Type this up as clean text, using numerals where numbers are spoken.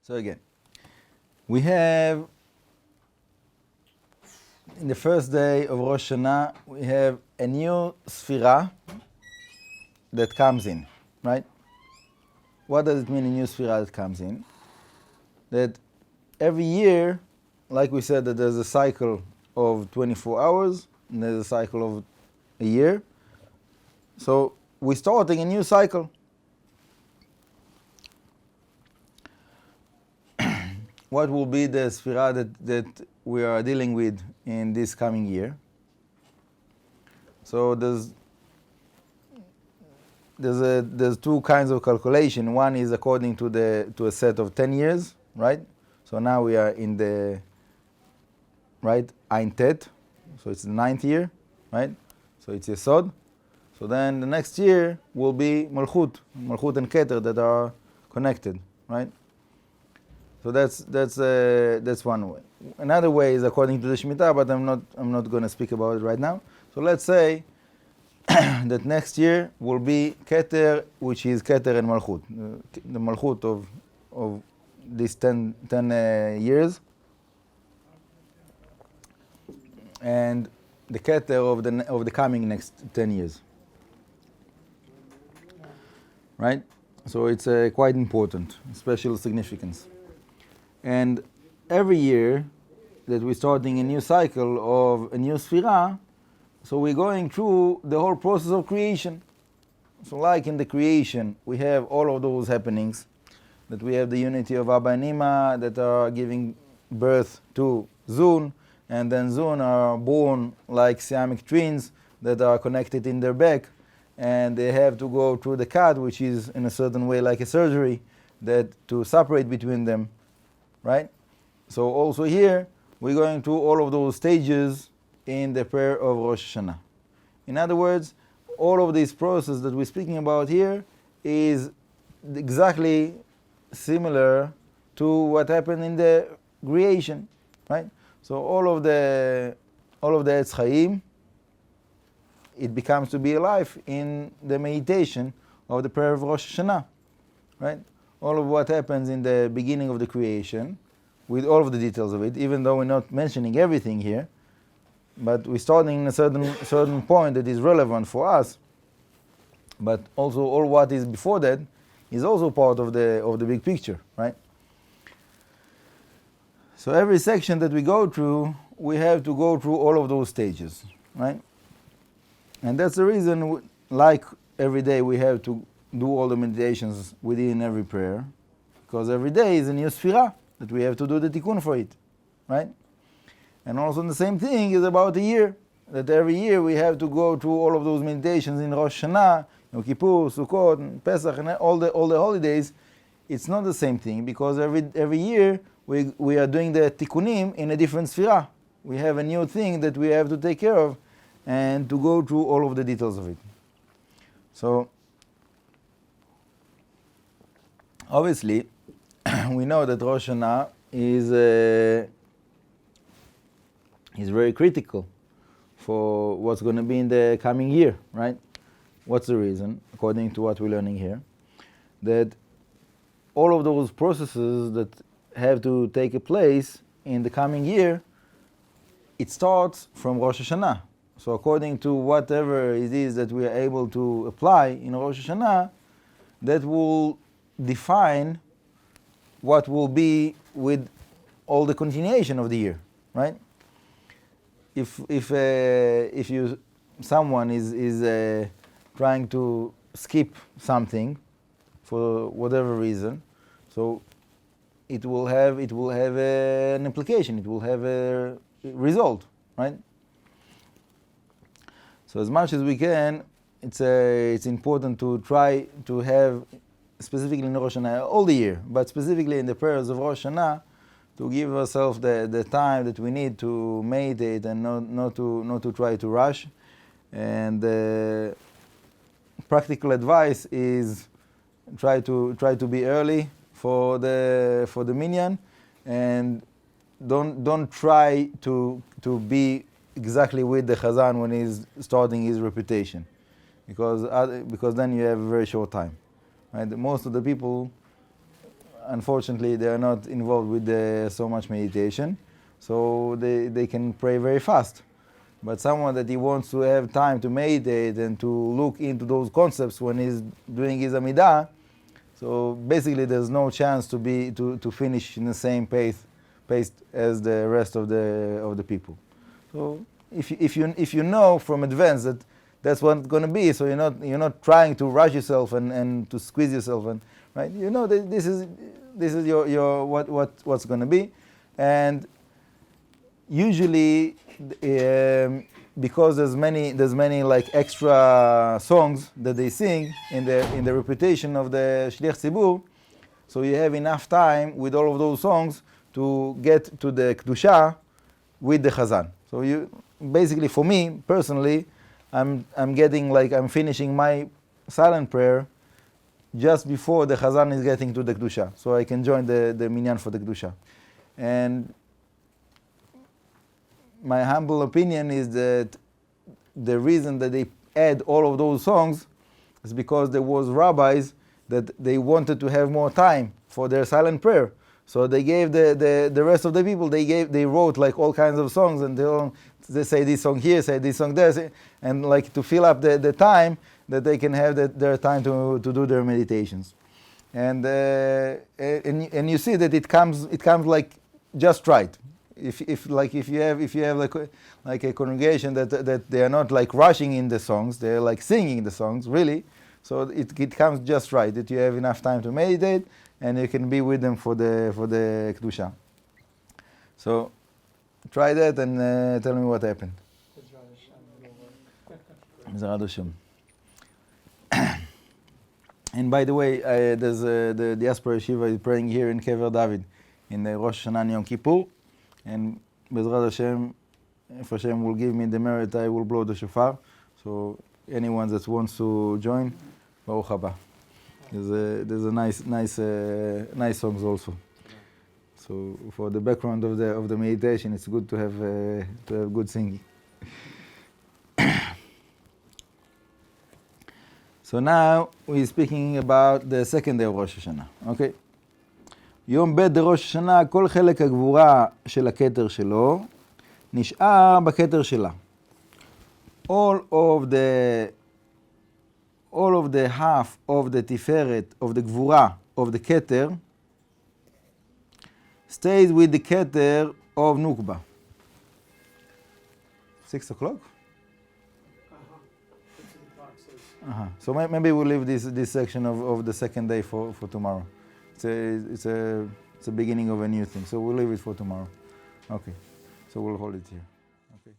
So again, we have in the first day of Rosh Hashanah, we have a new Sphira that comes in, right? What does it mean, a new Sphira that comes in? That every year, like we said, that there's a cycle of 24 hours, and there's a cycle of a year. So we're starting a new cycle. What will be the Sphira that we are dealing with in this coming year? So there's two kinds of calculation. One is according to a set of 10 years, right? So now we are in the Ein Tet, so it's the 9th year, right? So it's Yesod. So then the next year will be Malchut and Keter that are connected, right? So that's one way. Another way is according to the Shemitah, but I'm not going to speak about it right now. So let's say that next year will be Keter, which is Keter and Malchut, the Malchut of these 10 years, and the Keter of the coming next 10 years, right? So it's quite important, special significance. And every year that we're starting a new cycle of a new Sphira, so we're going through the whole process of creation. So like in the creation, we have all of those happenings, that we have the unity of Abba and Ima that are giving birth to Zun, and then Zun are born like Siamic twins that are connected in their back, and they have to go through the cut, which is in a certain way like a surgery, that to separate between them, right? So also here, we're going through all of those stages in the prayer of Rosh Hashanah. In other words, all of this process that we're speaking about here is exactly similar to what happened in the creation, right? So all of the Etz Chaim, it becomes to be alive in the meditation of the prayer of Rosh Hashanah, right? All of what happens in the beginning of the creation, with all of the details of it, even though we're not mentioning everything here, but we're starting in a certain point that is relevant for us, but also all what is before that is also part of the big picture, right? So every section that we go through, we have to go through all of those stages, right? And that's the reason, like every day we have to do all the meditations within every prayer, because every day is a new Sphira that we have to do the tikkun for it, right? And also the same thing is about a year, that every year we have to go through all of those meditations in Rosh Hashanah, Yom Kippur, Sukkot, and Pesach, and all the holidays. It's not the same thing, because every year we are doing the tikkunim in a different Sphira. We have a new thing that we have to take care of and to go through all of the details of it. So obviously, we know that Rosh Hashanah is very critical for what's going to be in the coming year, right? What's the reason? According to what we're learning here, that all of those processes that have to take a place in the coming year, it starts from Rosh Hashanah. So according to whatever it is that we are able to apply in Rosh Hashanah, that will define what will be with all the continuation of the year, right? If someone is trying to skip something for whatever reason, so it will have an implication. It will have a result, right? So as much as we can, it's important to try to have, specifically in Rosh Hashanah, all the year, but specifically in the prayers of Rosh Hashanah, to give ourselves the time that we need to meditate and not to try to rush. And practical advice is try to be early for the minyan, and don't try to be exactly with the Chazan when he's starting his repetition, because then you have a very short time, right? Most of the people unfortunately, they are not involved with so much meditation, so they can pray very fast. But someone that he wants to have time to meditate and to look into those concepts when he's doing his Amidah, so basically there's no chance to finish in the same pace as the rest of the people. So if you know from advance that that's what it's going to be, so you're not trying to rush yourself and to squeeze yourself, and right, you know that this is your what's going to be. And usually because there's many like extra songs that they sing in the repetition of the Shliach Tzibur, so you have enough time with all of those songs to get to the Kedusha with the Chazan. So you basically, for me personally, I'm finishing my silent prayer just before the Chazan is getting to the Kedusha, so I can join the minyan for the Kedusha. And my humble opinion is that the reason that they add all of those songs is because there was rabbis that they wanted to have more time for their silent prayer. So they gave the rest of the people, they wrote like all kinds of songs, and they say this song here, say this song there, and like to fill up the time that they can have their time to do their meditations. And you see that it comes like just right. If you have like a congregation that they are not like rushing in the songs, they're like singing the songs really, so it comes just right, that you have enough time to meditate and you can be with them for the Kedusha. So try that and tell me what happened. Bezrat Hashem. And by the way, there's the diaspora yeshiva is praying here in Kever David in the Rosh Hashanah Yom Kippur, and Bezrat Hashem, if Hashem will give me the merit, I will blow the shofar. So anyone that wants to join, Baruch haba. There's a nice songs also. So for the background of the meditation, it's good to have good singing. So now we're speaking about the second day of Rosh Hashanah. Okay. יום ב' דראש השנה, כל חלק הגבורה של הכתר שלו נשאר בכתר שלה. All of the half of the תפארת, of the גבורה, of the כתר, stays with the כתר of נוקבה. 6 o'clock? So maybe we'll leave this section of the second day for tomorrow. It's a beginning of a new thing. So we'll leave it for tomorrow. Okay. So we'll hold it here. Okay.